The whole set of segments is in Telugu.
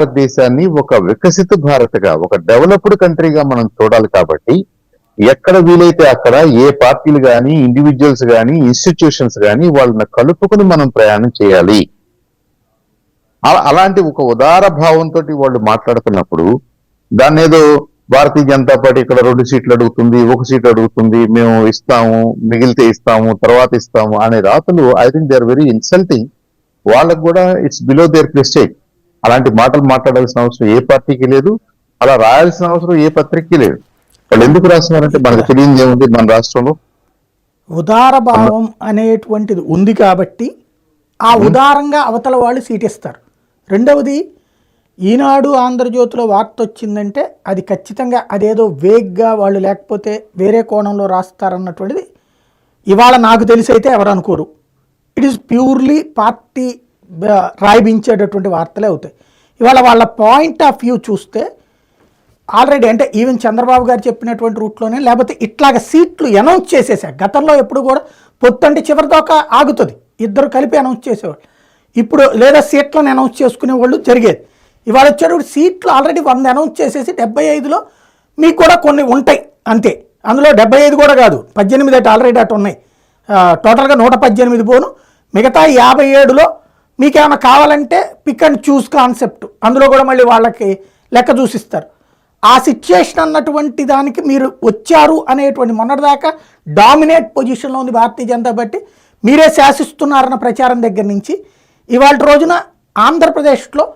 భారతదేశాన్ని ఒక వికసిత భారత్గా, ఒక డెవలప్డ్ కంట్రీగా మనం చూడాలి కాబట్టి ఎక్కడ వీలైతే అక్కడ ఏ పార్టీలు గాని, ఇండివిజువల్స్ గాని, ఇన్స్టిట్యూషన్స్ గాని వాళ్ళని కలుపుకుని మనం ప్రయాణం చేయాలి. అలాంటి ఒక ఉదార భావంతో వాళ్ళు మాట్లాడుతున్నప్పుడు దాన్ని ఏదో భారతీయ జనతా పార్టీ ఇక్కడ 2 సీట్లు అడుగుతుంది, 1 సీట్ అడుగుతుంది, మేము ఇస్తాము, మిగిలితే ఇస్తాము, తర్వాత ఇస్తాము అనే రాతలు I think they are very insulting. వాళ్ళకు కూడా ఇట్స్ బిలో దేర్ ప్రెస్టేజ్. అలాంటి మాటలు మాట్లాడాల్సిన అవసరం ఏ పార్టీకి లేదు, అలా రాయాల్సిన అవసరం ఏ పత్రికకి లేదు. వాళ్ళు ఎందుకు రాస్తున్నారంటే మనకు తెలియదు ఏముంది మన రాష్ట్రంలో ఉదార భావం అనేటువంటిది ఉంది కాబట్టి ఆ ఉదారంగా అవతల వాళ్ళు సీటిస్తారు. రెండవది, ఈనాడు ఆంధ్రజ్యోతిలో వార్త వచ్చిందంటే అది ఖచ్చితంగా అదేదో వేగ్గా వాళ్ళు లేకపోతే వేరే కోణంలో రాస్తారన్నటువంటిది ఇవాళ నాకు తెలిసి అయితే ఎవరు అనుకోరు. ఇట్ ఈస్ ప్యూర్లీ పార్టీ రాయిపించేటటువంటి వార్తలే అవుతాయి. ఇవాళ వాళ్ళ పాయింట్ ఆఫ్ వ్యూ చూస్తే ఆల్రెడీ అంటే ఈవెన్ చంద్రబాబు గారు చెప్పినటువంటి రూట్లోనే లేకపోతే ఇట్లాగ సీట్లు అనౌన్స్ చేసేసారు. గతంలో ఎప్పుడు కూడా పొత్తు అంటే చివరిదాకా ఆగుతుంది, ఇద్దరు కలిపి అనౌన్స్ చేసేవాళ్ళు. ఇప్పుడు లేదా సీట్లను అనౌన్స్ చేసుకునే వాళ్ళు జరిగేది. ఇవాళ వచ్చేటప్పుడు సీట్లు ఆల్రెడీ 100 అనౌన్స్ చేసేసి 75లో మీకు కూడా కొన్ని ఉంటాయి అంతే. అందులో 75 కూడా కాదు, 18 అటు ఆల్రెడీ అటు ఉన్నాయి. టోటల్గా 118 పోను, మిగతా 57లో మీకేమైనా కావాలంటే పిక్ అండ్ చూస్ కాన్సెప్ట్, అందులో కూడా మళ్ళీ వాళ్ళకి లెక్క చూసిస్తారు. ఆ సిచ్యుయేషన్ అన్నటువంటి దానికి మీరు వచ్చారు అనేటువంటి మొన్నటిదాకా డామినేట్ పొజిషన్లో ఉంది భారతీయ జనతా పార్టీ. మీరే శాసిస్తున్నారన్న ప్రచారం దగ్గర నుంచి ఇవాళ రోజున ఆంధ్రప్రదేశ్లో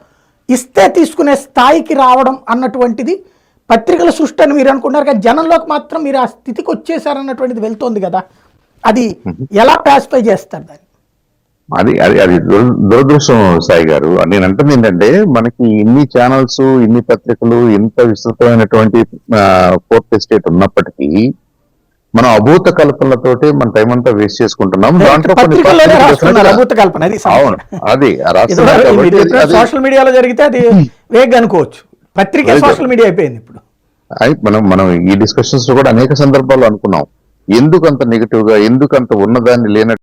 ఇస్తే తీసుకునే స్థాయికి రావడం అన్నటువంటిది పత్రికల సృష్టి అని మీరు అనుకుంటున్నారు, కానీ జనంలోకి మాత్రం మీరు ఆ స్థితికి వచ్చేసారన్నటువంటిది వెళ్తోంది కదా. అది ఎలా పాసిఫై చేస్తారు దాన్ని? అది అది అది దురదృష్టం సాయి గారు. నేను అంటుంది ఏంటంటే మనకి ఇన్ని ఛానల్స్, ఇన్ని పత్రికలు, ఇంత విస్తృతమైనటువంటి ఫోర్త్ ఎస్టేట్ ఉన్నప్పటికీ మనం అభూత కల్పనలతోటి మన టైం అంతా వేస్ట్ చేసుకుంటున్నాం. దాంట్లో అవును, అది సోషల్ మీడియాలో జరిగితే అది వేగ్ అనుకోవచ్చు, పత్రిక సోషల్ మీడియా అయిపోయింది ఇప్పుడు. మనం ఈ డిస్కషన్స్ లో కూడా అనేక సందర్భాల్లో అనుకున్నాం, ఎందుకు అంత నెగిటివ్ గా, ఎందుకు అంత ఉన్నదాన్ని లేనట్టు